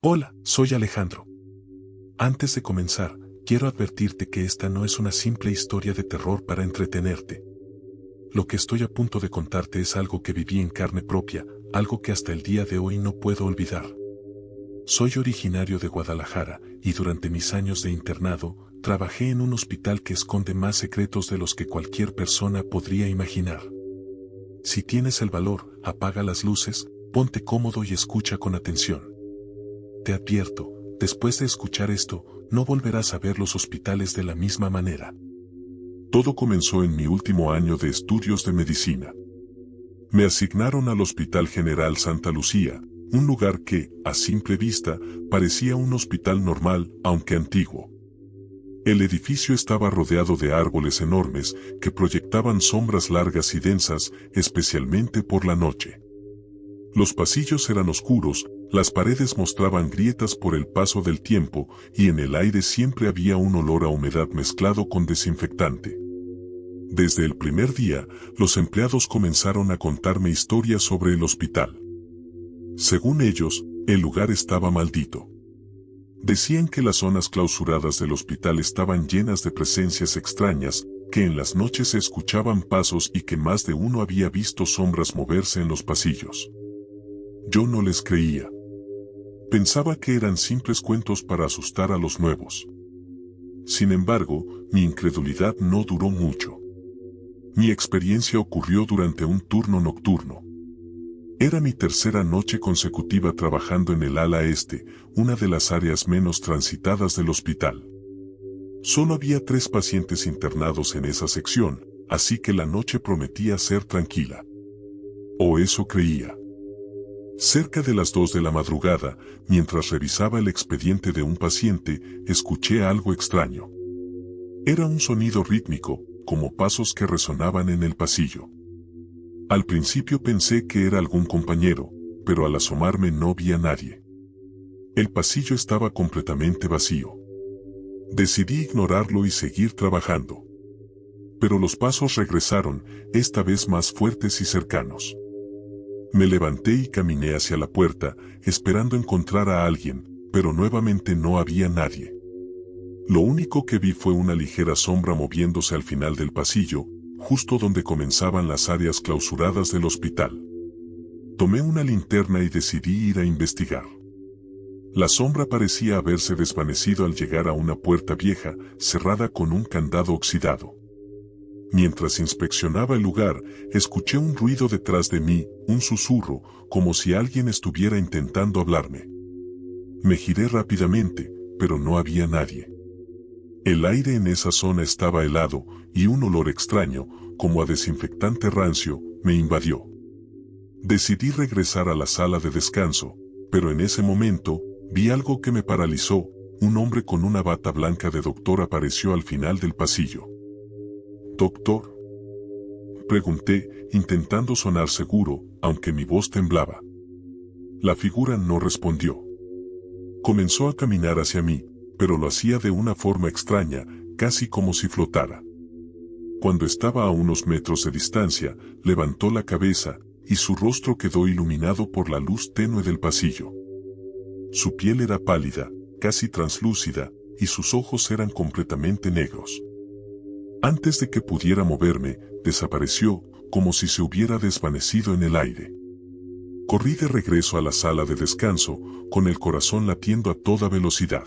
Hola, soy Alejandro. Antes de comenzar, quiero advertirte que esta no es una simple historia de terror para entretenerte. Lo que estoy a punto de contarte es algo que viví en carne propia, algo que hasta el día de hoy no puedo olvidar. Soy originario de Guadalajara y durante mis años de internado, trabajé en un hospital que esconde más secretos de los que cualquier persona podría imaginar. Si tienes el valor, apaga las luces, ponte cómodo y escucha con atención. Te advierto, después de escuchar esto, no volverás a ver los hospitales de la misma manera. Todo comenzó en mi último año de estudios de medicina. Me asignaron al Hospital General Santa Lucía, un lugar que, a simple vista, parecía un hospital normal, aunque antiguo. El edificio estaba rodeado de árboles enormes que proyectaban sombras largas y densas, especialmente por la noche. Los pasillos eran oscuros, las paredes mostraban grietas por el paso del tiempo y en el aire siempre había un olor a humedad mezclado con desinfectante. Desde el primer día, los empleados comenzaron a contarme historias sobre el hospital. Según ellos, el lugar estaba maldito. Decían que las zonas clausuradas del hospital estaban llenas de presencias extrañas, que en las noches se escuchaban pasos y que más de uno había visto sombras moverse en los pasillos. Yo no les creía. Pensaba que eran simples cuentos para asustar a los nuevos. Sin embargo, mi incredulidad no duró mucho. Mi experiencia ocurrió durante un turno nocturno. Era mi tercera noche consecutiva trabajando en el ala este, una de las áreas menos transitadas del hospital. Solo había 3 pacientes internados en esa sección, así que la noche prometía ser tranquila. O eso creía. Cerca de las 2 de la madrugada, mientras revisaba el expediente de un paciente, escuché algo extraño. Era un sonido rítmico, como pasos que resonaban en el pasillo. Al principio pensé que era algún compañero, pero al asomarme no vi a nadie. El pasillo estaba completamente vacío. Decidí ignorarlo y seguir trabajando. Pero los pasos regresaron, esta vez más fuertes y cercanos. Me levanté y caminé hacia la puerta, esperando encontrar a alguien, pero nuevamente no había nadie. Lo único que vi fue una ligera sombra moviéndose al final del pasillo, justo donde comenzaban las áreas clausuradas del hospital. Tomé una linterna y decidí ir a investigar. La sombra parecía haberse desvanecido al llegar a una puerta vieja, cerrada con un candado oxidado. Mientras inspeccionaba el lugar, escuché un ruido detrás de mí, un susurro, como si alguien estuviera intentando hablarme. Me giré rápidamente, pero no había nadie. El aire en esa zona estaba helado, y un olor extraño, como a desinfectante rancio, me invadió. Decidí regresar a la sala de descanso, pero en ese momento, vi algo que me paralizó. Un hombre con una bata blanca de doctor apareció al final del pasillo. «¿Doctor?», pregunté, intentando sonar seguro, aunque mi voz temblaba. La figura no respondió. Comenzó a caminar hacia mí, pero lo hacía de una forma extraña, casi como si flotara. Cuando estaba a unos metros de distancia, levantó la cabeza, y su rostro quedó iluminado por la luz tenue del pasillo. Su piel era pálida, casi translúcida, y sus ojos eran completamente negros. Antes de que pudiera moverme, desapareció, como si se hubiera desvanecido en el aire. Corrí de regreso a la sala de descanso, con el corazón latiendo a toda velocidad.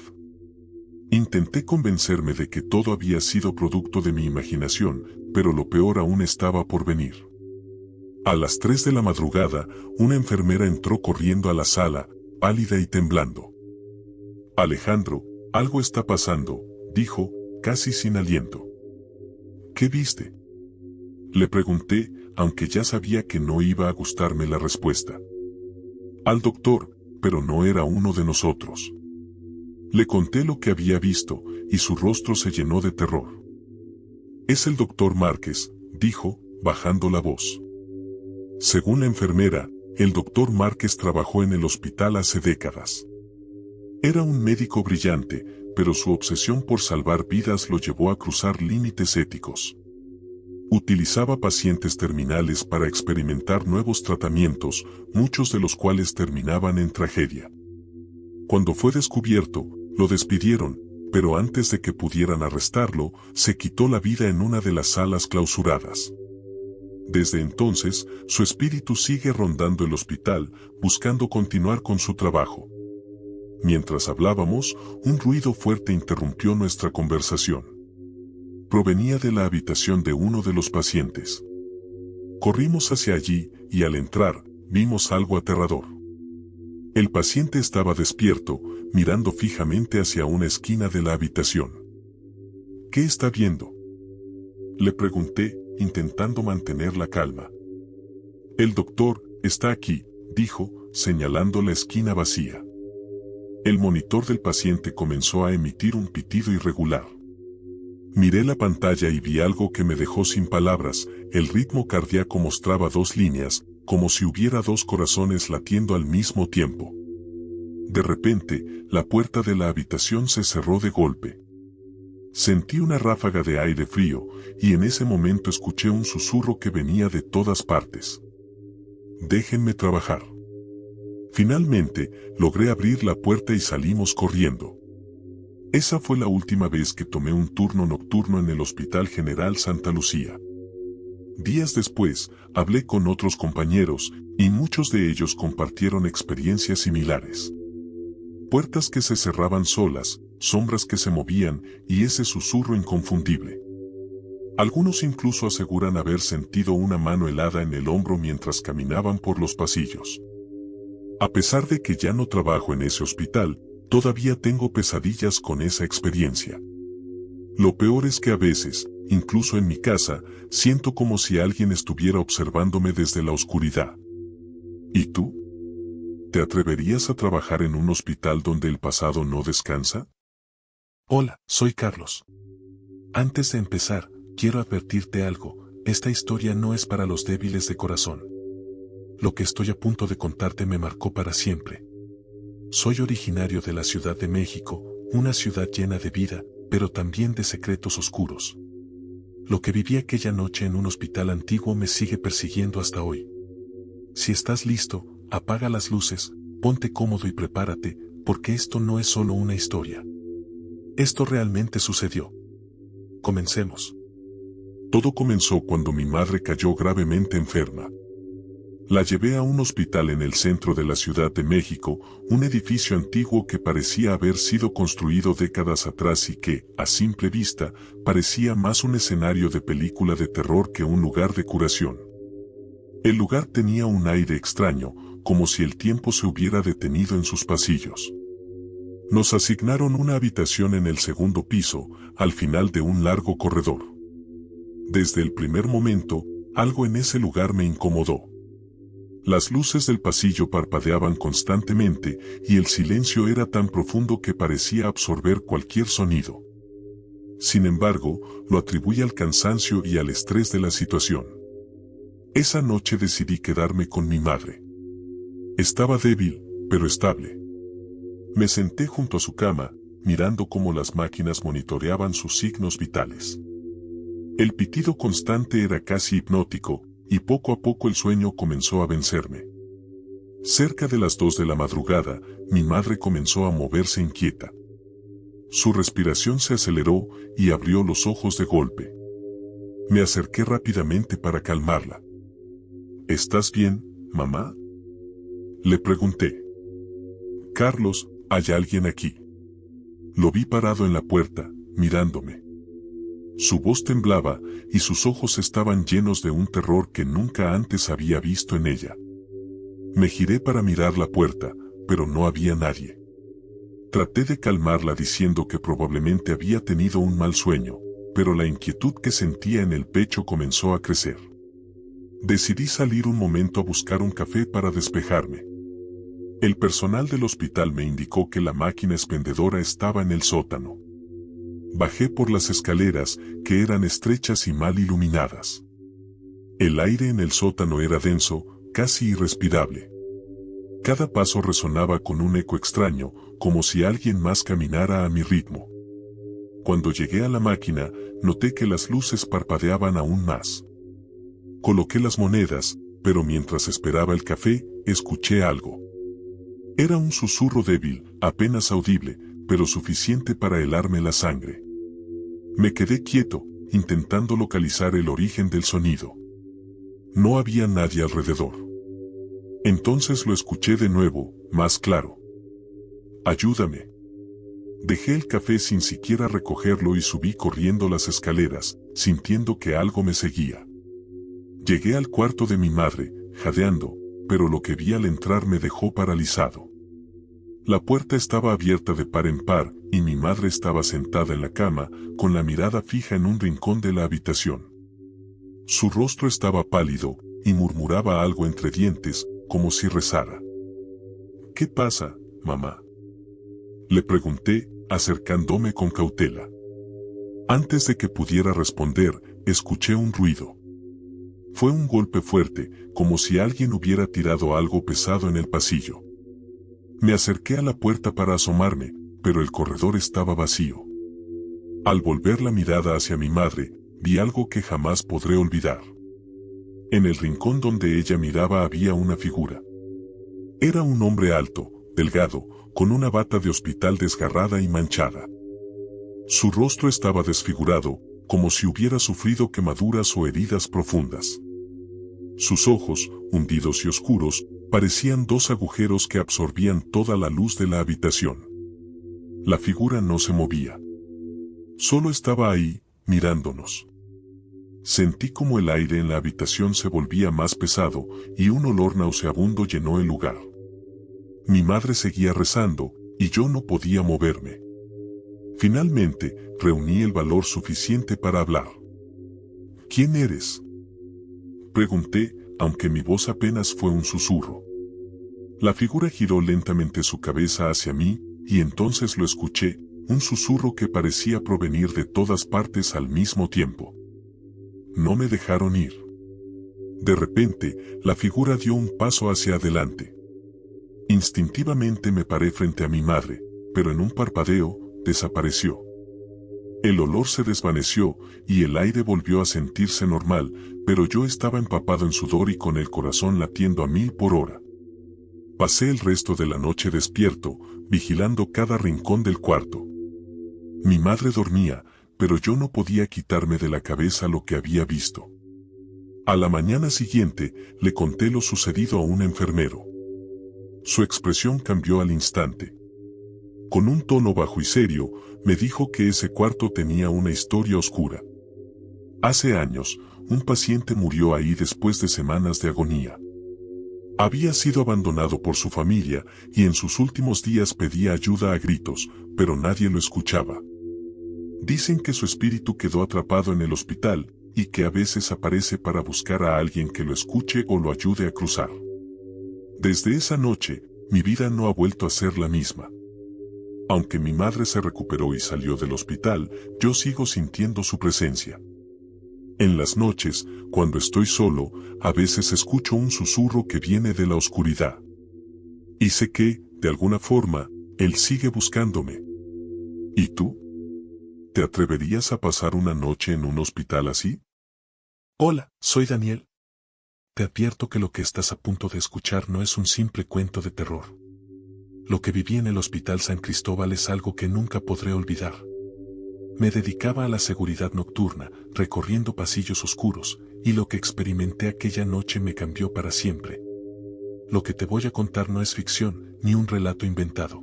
Intenté convencerme de que todo había sido producto de mi imaginación, pero lo peor aún estaba por venir. A las 3 de la madrugada, una enfermera entró corriendo a la sala, pálida y temblando. «Alejandro, algo está pasando», dijo, casi sin aliento. «¿Qué viste?», le pregunté, aunque ya sabía que no iba a gustarme la respuesta. «Al doctor, pero no era uno de nosotros». Le conté lo que había visto, y su rostro se llenó de terror. «Es el doctor Márquez», dijo, bajando la voz. Según la enfermera, el doctor Márquez trabajó en el hospital hace décadas. Era un médico brillante, pero su obsesión por salvar vidas lo llevó a cruzar límites éticos. Utilizaba pacientes terminales para experimentar nuevos tratamientos, muchos de los cuales terminaban en tragedia. Cuando fue descubierto, lo despidieron, pero antes de que pudieran arrestarlo, se quitó la vida en una de las salas clausuradas. Desde entonces, su espíritu sigue rondando el hospital, buscando continuar con su trabajo. Mientras hablábamos, un ruido fuerte interrumpió nuestra conversación. Provenía de la habitación de uno de los pacientes. Corrimos hacia allí, y al entrar, vimos algo aterrador. El paciente estaba despierto, mirando fijamente hacia una esquina de la habitación. ¿Qué está viendo?, le pregunté, intentando mantener la calma. El doctor está aquí, dijo, señalando la esquina vacía. El monitor del paciente comenzó a emitir un pitido irregular. Miré la pantalla y vi algo que me dejó sin palabras. El ritmo cardíaco mostraba 2 líneas, como si hubiera 2 corazones latiendo al mismo tiempo. De repente, la puerta de la habitación se cerró de golpe. Sentí una ráfaga de aire frío, y en ese momento escuché un susurro que venía de todas partes. «Déjenme trabajar». Finalmente, logré abrir la puerta y salimos corriendo. Esa fue la última vez que tomé un turno nocturno en el Hospital General Santa Lucía. Días después, hablé con otros compañeros, y muchos de ellos compartieron experiencias similares. Puertas que se cerraban solas, sombras que se movían, y ese susurro inconfundible. Algunos incluso aseguran haber sentido una mano helada en el hombro mientras caminaban por los pasillos. A pesar de que ya no trabajo en ese hospital, todavía tengo pesadillas con esa experiencia. Lo peor es que a veces, incluso en mi casa, siento como si alguien estuviera observándome desde la oscuridad. ¿Y tú? ¿Te atreverías a trabajar en un hospital donde el pasado no descansa? Hola, soy Carlos. Antes de empezar, quiero advertirte algo, esta historia no es para los débiles de corazón. Lo que estoy a punto de contarte me marcó para siempre. Soy originario de la Ciudad de México, una ciudad llena de vida, pero también de secretos oscuros. Lo que viví aquella noche en un hospital antiguo me sigue persiguiendo hasta hoy. Si estás listo, apaga las luces, ponte cómodo y prepárate, porque esto no es solo una historia. Esto realmente sucedió. Comencemos. Todo comenzó cuando mi madre cayó gravemente enferma. La llevé a un hospital en el centro de la Ciudad de México, un edificio antiguo que parecía haber sido construido décadas atrás y que, a simple vista, parecía más un escenario de película de terror que un lugar de curación. El lugar tenía un aire extraño, como si el tiempo se hubiera detenido en sus pasillos. Nos asignaron una habitación en el segundo piso, al final de un largo corredor. Desde el primer momento, algo en ese lugar me incomodó. Las luces del pasillo parpadeaban constantemente y el silencio era tan profundo que parecía absorber cualquier sonido. Sin embargo, lo atribuí al cansancio y al estrés de la situación. Esa noche decidí quedarme con mi madre. Estaba débil, pero estable. Me senté junto a su cama, mirando cómo las máquinas monitoreaban sus signos vitales. El pitido constante era casi hipnótico, y poco a poco el sueño comenzó a vencerme. Cerca de las 2 de la madrugada, mi madre comenzó a moverse inquieta. Su respiración se aceleró y abrió los ojos de golpe. Me acerqué rápidamente para calmarla. ¿Estás bien, mamá?, le pregunté. Carlos, ¿hay alguien aquí? Lo vi parado en la puerta, mirándome. Su voz temblaba y sus ojos estaban llenos de un terror que nunca antes había visto en ella. Me giré para mirar la puerta, pero no había nadie. Traté de calmarla diciendo que probablemente había tenido un mal sueño, pero la inquietud que sentía en el pecho comenzó a crecer. Decidí salir un momento a buscar un café para despejarme. El personal del hospital me indicó que la máquina expendedora estaba en el sótano. Bajé por las escaleras, que eran estrechas y mal iluminadas. El aire en el sótano era denso, casi irrespirable. Cada paso resonaba con un eco extraño, como si alguien más caminara a mi ritmo. Cuando llegué a la máquina, noté que las luces parpadeaban aún más. Coloqué las monedas, pero mientras esperaba el café, escuché algo. Era un susurro débil, apenas audible, pero suficiente para helarme la sangre. Me quedé quieto, intentando localizar el origen del sonido. No había nadie alrededor. Entonces lo escuché de nuevo, más claro. Ayúdame. Dejé el café sin siquiera recogerlo y subí corriendo las escaleras, sintiendo que algo me seguía. Llegué al cuarto de mi madre, jadeando, pero lo que vi al entrar me dejó paralizado. La puerta estaba abierta de par en par, y mi madre estaba sentada en la cama, con la mirada fija en un rincón de la habitación. Su rostro estaba pálido, y murmuraba algo entre dientes, como si rezara. ¿Qué pasa, mamá?, le pregunté, acercándome con cautela. Antes de que pudiera responder, escuché un ruido. Fue un golpe fuerte, como si alguien hubiera tirado algo pesado en el pasillo. Me acerqué a la puerta para asomarme, pero el corredor estaba vacío. Al volver la mirada hacia mi madre, vi algo que jamás podré olvidar. En el rincón donde ella miraba había una figura. Era un hombre alto, delgado, con una bata de hospital desgarrada y manchada. Su rostro estaba desfigurado, como si hubiera sufrido quemaduras o heridas profundas. Sus ojos, hundidos y oscuros, parecían dos agujeros que absorbían toda la luz de la habitación. La figura no se movía. Solo estaba ahí, mirándonos. Sentí como el aire en la habitación se volvía más pesado, y un olor nauseabundo llenó el lugar. Mi madre seguía rezando, y yo no podía moverme. Finalmente, reuní el valor suficiente para hablar. ¿Quién eres?, pregunté, aunque mi voz apenas fue un susurro. La figura giró lentamente su cabeza hacia mí, y entonces lo escuché, un susurro que parecía provenir de todas partes al mismo tiempo. No me dejaron ir. De repente, la figura dio un paso hacia adelante. Instintivamente me paré frente a mi madre, pero en un parpadeo, desapareció. El olor se desvaneció, y el aire volvió a sentirse normal, pero yo estaba empapado en sudor y con el corazón latiendo a 1000 por hora. Pasé el resto de la noche despierto, vigilando cada rincón del cuarto. Mi madre dormía, pero yo no podía quitarme de la cabeza lo que había visto. A la mañana siguiente, le conté lo sucedido a un enfermero. Su expresión cambió al instante. Con un tono bajo y serio, me dijo que ese cuarto tenía una historia oscura. Hace años, un paciente murió ahí después de semanas de agonía. Había sido abandonado por su familia, y en sus últimos días pedía ayuda a gritos, pero nadie lo escuchaba. Dicen que su espíritu quedó atrapado en el hospital, y que a veces aparece para buscar a alguien que lo escuche o lo ayude a cruzar. Desde esa noche, mi vida no ha vuelto a ser la misma. Aunque mi madre se recuperó y salió del hospital, yo sigo sintiendo su presencia. En las noches, cuando estoy solo, a veces escucho un susurro que viene de la oscuridad. Y sé que, de alguna forma, él sigue buscándome. ¿Y tú? ¿Te atreverías a pasar una noche en un hospital así? Hola, soy Daniel. Te advierto que lo que estás a punto de escuchar no es un simple cuento de terror. Lo que viví en el Hospital San Cristóbal es algo que nunca podré olvidar. Me dedicaba a la seguridad nocturna, recorriendo pasillos oscuros, y lo que experimenté aquella noche me cambió para siempre. Lo que te voy a contar no es ficción, ni un relato inventado.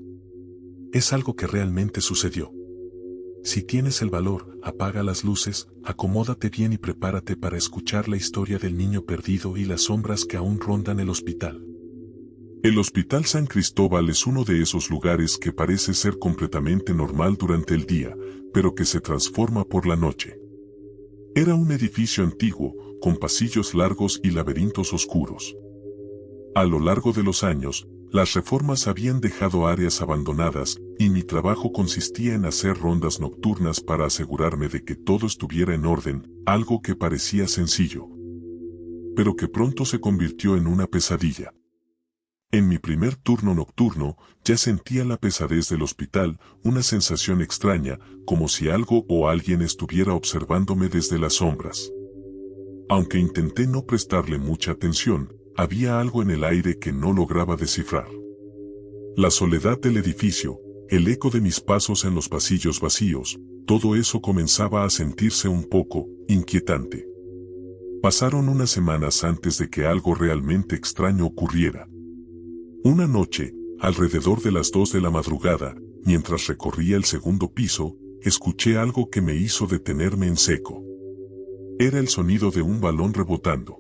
Es algo que realmente sucedió. Si tienes el valor, apaga las luces, acomódate bien y prepárate para escuchar la historia del niño perdido y las sombras que aún rondan el hospital. El Hospital San Cristóbal es uno de esos lugares que parece ser completamente normal durante el día, pero que se transforma por la noche. Era un edificio antiguo, con pasillos largos y laberintos oscuros. A lo largo de los años, las reformas habían dejado áreas abandonadas, y mi trabajo consistía en hacer rondas nocturnas para asegurarme de que todo estuviera en orden, algo que parecía sencillo, pero que pronto se convirtió en una pesadilla. En mi primer turno nocturno, ya sentía la pesadez del hospital, una sensación extraña, como si algo o alguien estuviera observándome desde las sombras. Aunque intenté no prestarle mucha atención, había algo en el aire que no lograba descifrar. La soledad del edificio, el eco de mis pasos en los pasillos vacíos, todo eso comenzaba a sentirse un poco inquietante. Pasaron unas semanas antes de que algo realmente extraño ocurriera. Una noche, alrededor de las 2 de la madrugada, mientras recorría el segundo piso, escuché algo que me hizo detenerme en seco. Era el sonido de un balón rebotando.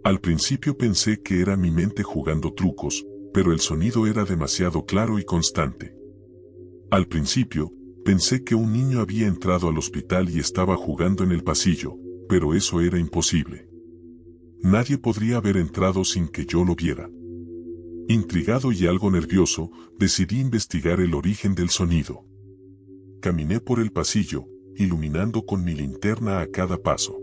Al principio pensé que era mi mente jugando trucos, pero el sonido era demasiado claro y constante. Al principio, pensé que un niño había entrado al hospital y estaba jugando en el pasillo, pero eso era imposible. Nadie podría haber entrado sin que yo lo viera. Intrigado y algo nervioso, decidí investigar el origen del sonido. Caminé por el pasillo, iluminando con mi linterna a cada paso.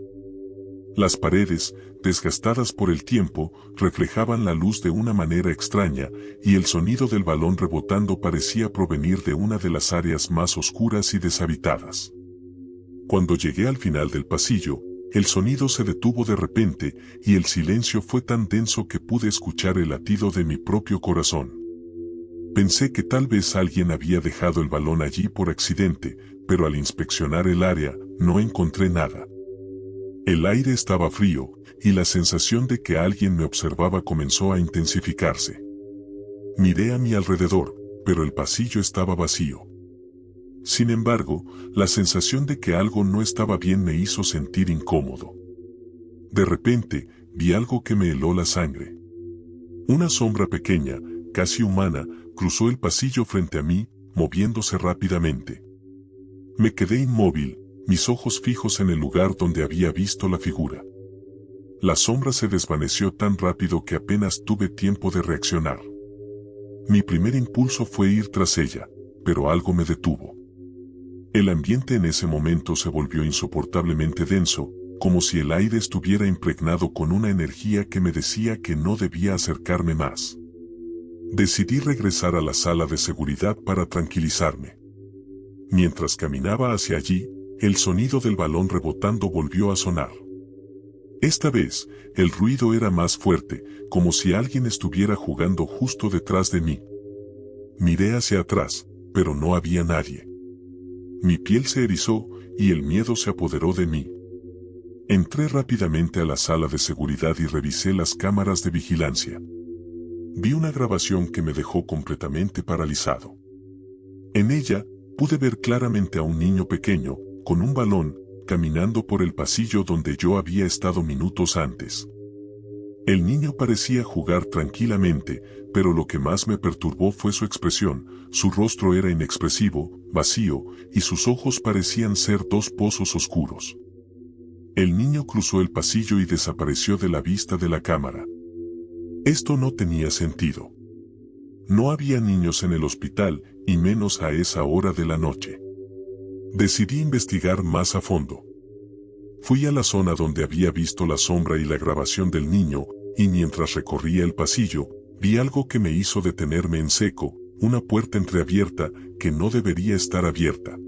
Las paredes, desgastadas por el tiempo, reflejaban la luz de una manera extraña, y el sonido del balón rebotando parecía provenir de una de las áreas más oscuras y deshabitadas. Cuando llegué al final del pasillo, el sonido se detuvo de repente, y el silencio fue tan denso que pude escuchar el latido de mi propio corazón. Pensé que tal vez alguien había dejado el balón allí por accidente, pero al inspeccionar el área, no encontré nada. El aire estaba frío, y la sensación de que alguien me observaba comenzó a intensificarse. Miré a mi alrededor, pero el pasillo estaba vacío. Sin embargo, la sensación de que algo no estaba bien me hizo sentir incómodo. De repente, vi algo que me heló la sangre. Una sombra pequeña, casi humana, cruzó el pasillo frente a mí, moviéndose rápidamente. Me quedé inmóvil, mis ojos fijos en el lugar donde había visto la figura. La sombra se desvaneció tan rápido que apenas tuve tiempo de reaccionar. Mi primer impulso fue ir tras ella, pero algo me detuvo. El ambiente en ese momento se volvió insoportablemente denso, como si el aire estuviera impregnado con una energía que me decía que no debía acercarme más. Decidí regresar a la sala de seguridad para tranquilizarme. Mientras caminaba hacia allí, el sonido del balón rebotando volvió a sonar. Esta vez, el ruido era más fuerte, como si alguien estuviera jugando justo detrás de mí. Miré hacia atrás, pero no había nadie. Mi piel se erizó, y el miedo se apoderó de mí. Entré rápidamente a la sala de seguridad y revisé las cámaras de vigilancia. Vi una grabación que me dejó completamente paralizado. En ella, pude ver claramente a un niño pequeño, con un balón, caminando por el pasillo donde yo había estado minutos antes. El niño parecía jugar tranquilamente, pero lo que más me perturbó fue su expresión. Su rostro era inexpresivo, vacío, y sus ojos parecían ser 2 pozos oscuros. El niño cruzó el pasillo y desapareció de la vista de la cámara. Esto no tenía sentido. No había niños en el hospital, y menos a esa hora de la noche. Decidí investigar más a fondo. Fui a la zona donde había visto la sombra y la grabación del niño, y mientras recorría el pasillo, vi algo que me hizo detenerme en seco, una puerta entreabierta que no debería estar abierta.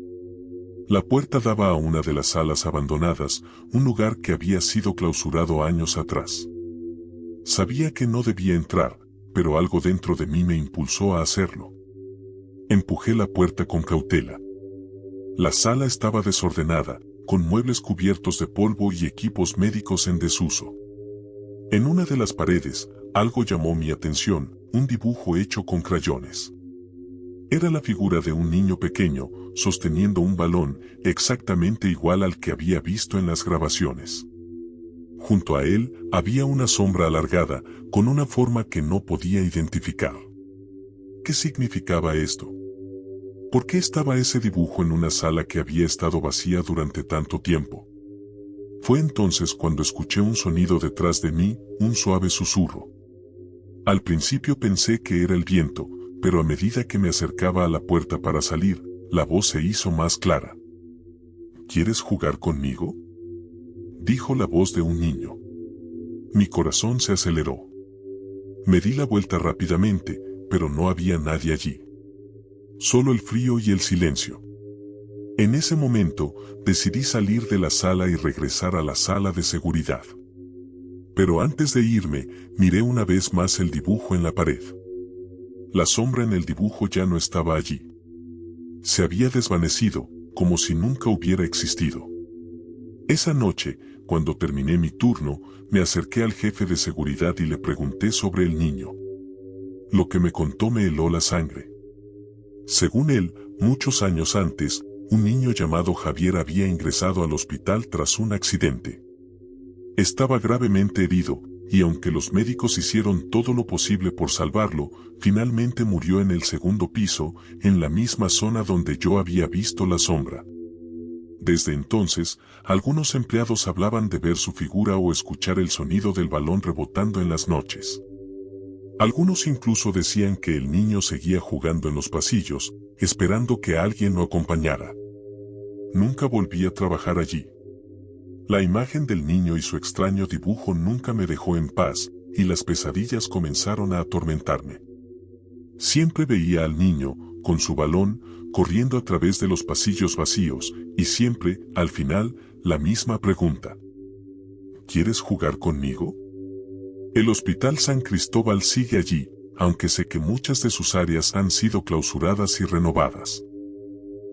La puerta daba a una de las salas abandonadas, un lugar que había sido clausurado años atrás. Sabía que no debía entrar, pero algo dentro de mí me impulsó a hacerlo. Empujé la puerta con cautela. La sala estaba desordenada, con muebles cubiertos de polvo y equipos médicos en desuso. En una de las paredes, algo llamó mi atención, un dibujo hecho con crayones. Era la figura de un niño pequeño, sosteniendo un balón, exactamente igual al que había visto en las grabaciones. Junto a él, había una sombra alargada, con una forma que no podía identificar. ¿Qué significaba esto? ¿Por qué estaba ese dibujo en una sala que había estado vacía durante tanto tiempo? Fue entonces cuando escuché un sonido detrás de mí, un suave susurro. Al principio pensé que era el viento, pero a medida que me acercaba a la puerta para salir, la voz se hizo más clara. ¿Quieres jugar conmigo?, dijo la voz de un niño. Mi corazón se aceleró. Me di la vuelta rápidamente, pero no había nadie allí. Solo el frío y el silencio. En ese momento, decidí salir de la sala y regresar a la sala de seguridad. Pero antes de irme, miré una vez más el dibujo en la pared. La sombra en el dibujo ya no estaba allí. Se había desvanecido, como si nunca hubiera existido. Esa noche, cuando terminé mi turno, me acerqué al jefe de seguridad y le pregunté sobre el niño. Lo que me contó me heló la sangre. Según él, muchos años antes, un niño llamado Javier había ingresado al hospital tras un accidente. Estaba gravemente herido, y aunque los médicos hicieron todo lo posible por salvarlo, finalmente murió en el segundo piso, en la misma zona donde yo había visto la sombra. Desde entonces, algunos empleados hablaban de ver su figura o escuchar el sonido del balón rebotando en las noches. Algunos incluso decían que el niño seguía jugando en los pasillos, esperando que alguien lo acompañara. Nunca volví a trabajar allí. La imagen del niño y su extraño dibujo nunca me dejó en paz, y las pesadillas comenzaron a atormentarme. Siempre veía al niño, con su balón, corriendo a través de los pasillos vacíos, y siempre, al final, la misma pregunta. ¿Quieres jugar conmigo? El Hospital San Cristóbal sigue allí, aunque sé que muchas de sus áreas han sido clausuradas y renovadas.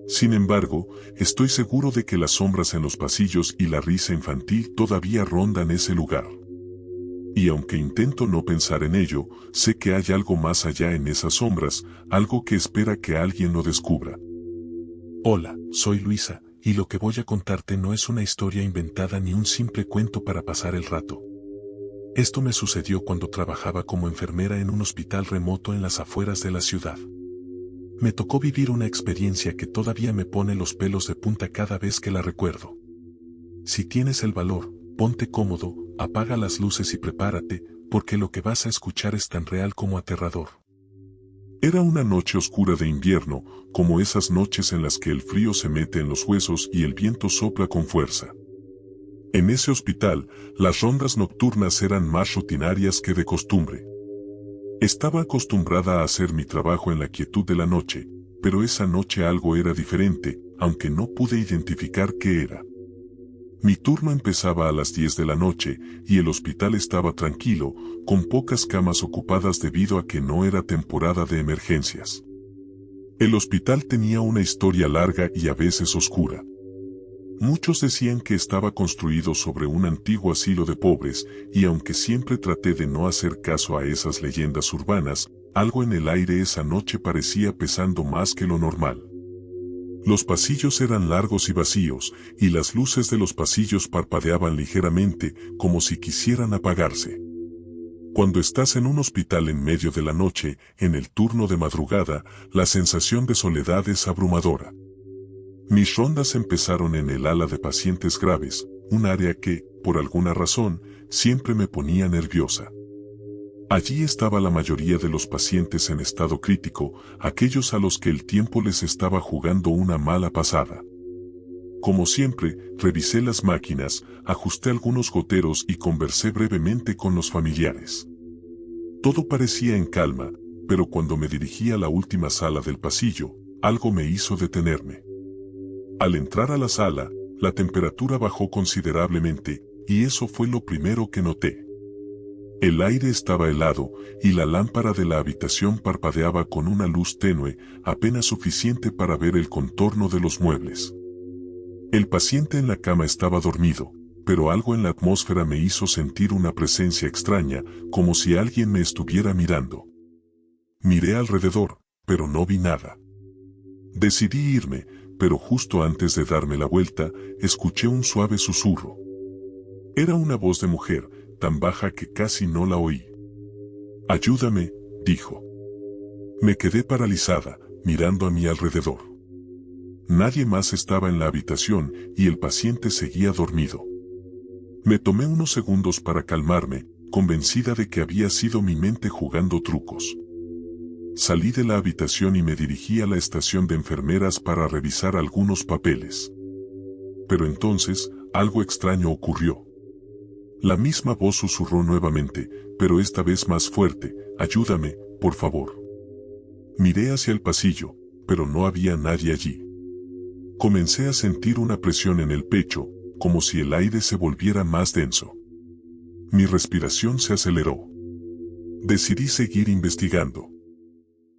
Sin embargo, estoy seguro de que las sombras en los pasillos y la risa infantil todavía rondan ese lugar. Y aunque intento no pensar en ello, sé que hay algo más allá en esas sombras, algo que espera que alguien lo descubra. Hola, soy Luisa, y lo que voy a contarte no es una historia inventada ni un simple cuento para pasar el rato. Esto me sucedió cuando trabajaba como enfermera en un hospital remoto en las afueras de la ciudad. Me tocó vivir una experiencia que todavía me pone los pelos de punta cada vez que la recuerdo. Si tienes el valor, ponte cómodo, apaga las luces y prepárate, porque lo que vas a escuchar es tan real como aterrador. Era una noche oscura de invierno, como esas noches en las que el frío se mete en los huesos y el viento sopla con fuerza. En ese hospital, las rondas nocturnas eran más rutinarias que de costumbre. Estaba acostumbrada a hacer mi trabajo en la quietud de la noche, pero esa noche algo era diferente, aunque no pude identificar qué era. Mi turno empezaba a las 10 de la noche, y el hospital estaba tranquilo, con pocas camas ocupadas debido a que no era temporada de emergencias. El hospital tenía una historia larga y a veces oscura. Muchos decían que estaba construido sobre un antiguo asilo de pobres, y aunque siempre traté de no hacer caso a esas leyendas urbanas, algo en el aire esa noche parecía pesando más que lo normal. Los pasillos eran largos y vacíos, y las luces de los pasillos parpadeaban ligeramente, como si quisieran apagarse. Cuando estás en un hospital en medio de la noche, en el turno de madrugada, la sensación de soledad es abrumadora. Mis rondas empezaron en el ala de pacientes graves, un área que, por alguna razón, siempre me ponía nerviosa. Allí estaba la mayoría de los pacientes en estado crítico, aquellos a los que el tiempo les estaba jugando una mala pasada. Como siempre, revisé las máquinas, ajusté algunos goteros y conversé brevemente con los familiares. Todo parecía en calma, pero cuando me dirigí a la última sala del pasillo, algo me hizo detenerme. Al entrar a la sala, la temperatura bajó considerablemente, y eso fue lo primero que noté. El aire estaba helado, y la lámpara de la habitación parpadeaba con una luz tenue, apenas suficiente para ver el contorno de los muebles. El paciente en la cama estaba dormido, pero algo en la atmósfera me hizo sentir una presencia extraña, como si alguien me estuviera mirando. Miré alrededor, pero no vi nada. Decidí irme, pero justo antes de darme la vuelta, escuché un suave susurro. Era una voz de mujer, tan baja que casi no la oí. «Ayúdame», dijo. Me quedé paralizada, mirando a mi alrededor. Nadie más estaba en la habitación y el paciente seguía dormido. Me tomé unos segundos para calmarme, convencida de que había sido mi mente jugando trucos. Salí de la habitación y me dirigí a la estación de enfermeras para revisar algunos papeles. Pero entonces, algo extraño ocurrió. La misma voz susurró nuevamente, pero esta vez más fuerte: «Ayúdame, por favor». Miré hacia el pasillo, pero no había nadie allí. Comencé a sentir una presión en el pecho, como si el aire se volviera más denso. Mi respiración se aceleró. Decidí seguir investigando.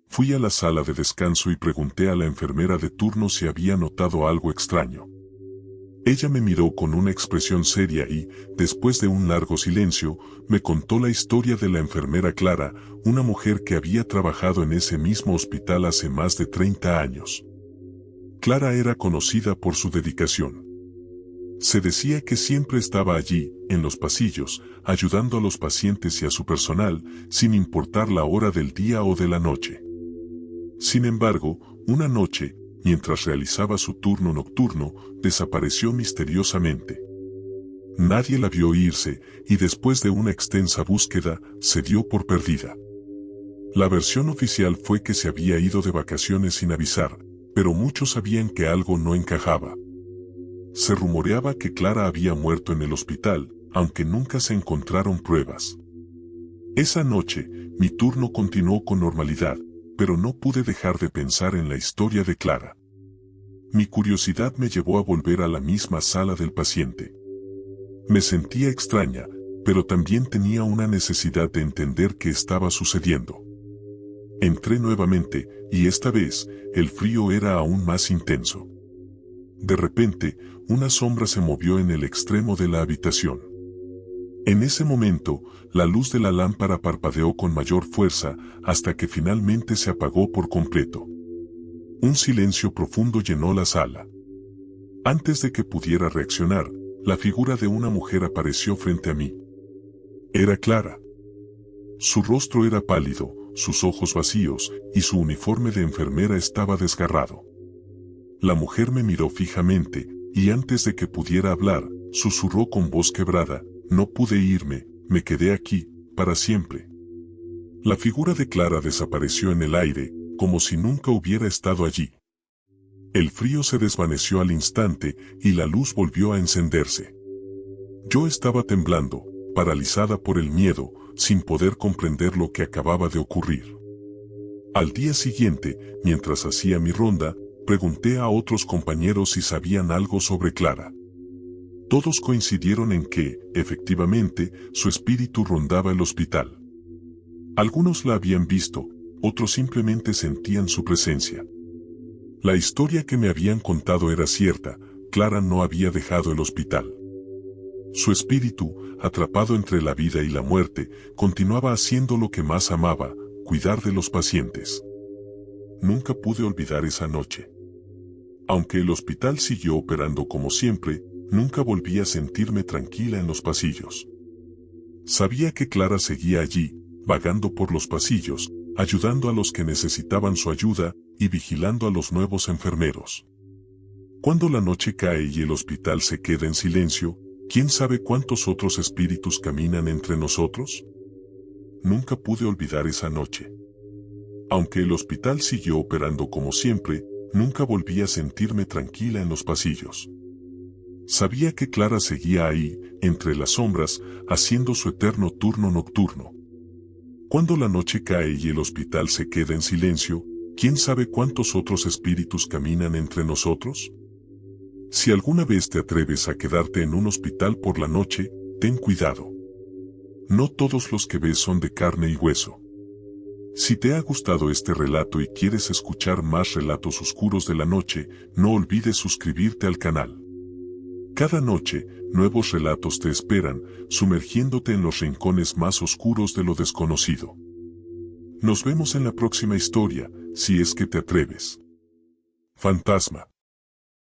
Fui a la sala de descanso y pregunté a la enfermera de turno si había notado algo extraño. Ella me miró con una expresión seria y, después de un largo silencio, me contó la historia de la enfermera Clara, una mujer que había trabajado en ese mismo hospital hace más de 30 años. Clara era conocida por su dedicación. Se decía que siempre estaba allí, en los pasillos, ayudando a los pacientes y a su personal, sin importar la hora del día o de la noche. Sin embargo, una noche, mientras realizaba su turno nocturno, desapareció misteriosamente. Nadie la vio irse, y después de una extensa búsqueda, se dio por perdida. La versión oficial fue que se había ido de vacaciones sin avisar, pero muchos sabían que algo no encajaba. Se rumoreaba que Clara había muerto en el hospital, aunque nunca se encontraron pruebas. Esa noche, mi turno continuó con normalidad, pero no pude dejar de pensar en la historia de Clara. Mi curiosidad me llevó a volver a la misma sala del paciente. Me sentía extraña, pero también tenía una necesidad de entender qué estaba sucediendo. Entré nuevamente, y esta vez, el frío era aún más intenso. De repente, una sombra se movió en el extremo de la habitación. En ese momento, la luz de la lámpara parpadeó con mayor fuerza hasta que finalmente se apagó por completo. Un silencio profundo llenó la sala. Antes de que pudiera reaccionar, la figura de una mujer apareció frente a mí. Era Clara. Su rostro era pálido, sus ojos vacíos, y su uniforme de enfermera estaba desgarrado. La mujer me miró fijamente, y antes de que pudiera hablar, susurró con voz quebrada: «No pude irme, me quedé aquí, para siempre». La figura de Clara desapareció en el aire, como si nunca hubiera estado allí. El frío se desvaneció al instante, y la luz volvió a encenderse. Yo estaba temblando, paralizada por el miedo, sin poder comprender lo que acababa de ocurrir. Al día siguiente, mientras hacía mi ronda, pregunté a otros compañeros si sabían algo sobre Clara. Todos coincidieron en que, efectivamente, su espíritu rondaba el hospital. Algunos la habían visto, otros simplemente sentían su presencia. La historia que me habían contado era cierta: Clara no había dejado el hospital. Su espíritu, atrapado entre la vida y la muerte, continuaba haciendo lo que más amaba: cuidar de los pacientes. Nunca pude olvidar esa noche. Aunque el hospital siguió operando como siempre, nunca volví a sentirme tranquila en los pasillos. Sabía que Clara seguía allí, vagando por los pasillos, ayudando a los que necesitaban su ayuda y vigilando a los nuevos enfermeros. Cuando la noche cae y el hospital se queda en silencio, ¿quién sabe cuántos otros espíritus caminan entre nosotros? Nunca pude olvidar esa noche. Aunque el hospital siguió operando como siempre, nunca volví a sentirme tranquila en los pasillos. Sabía que Clara seguía ahí, entre las sombras, haciendo su eterno turno nocturno. Cuando la noche cae y el hospital se queda en silencio, ¿quién sabe cuántos otros espíritus caminan entre nosotros? Si alguna vez te atreves a quedarte en un hospital por la noche, ten cuidado. No todos los que ves son de carne y hueso. Si te ha gustado este relato y quieres escuchar más relatos oscuros de la noche, no olvides suscribirte al canal. Cada noche, nuevos relatos te esperan, sumergiéndote en los rincones más oscuros de lo desconocido. Nos vemos en la próxima historia, si es que te atreves. Fantasma.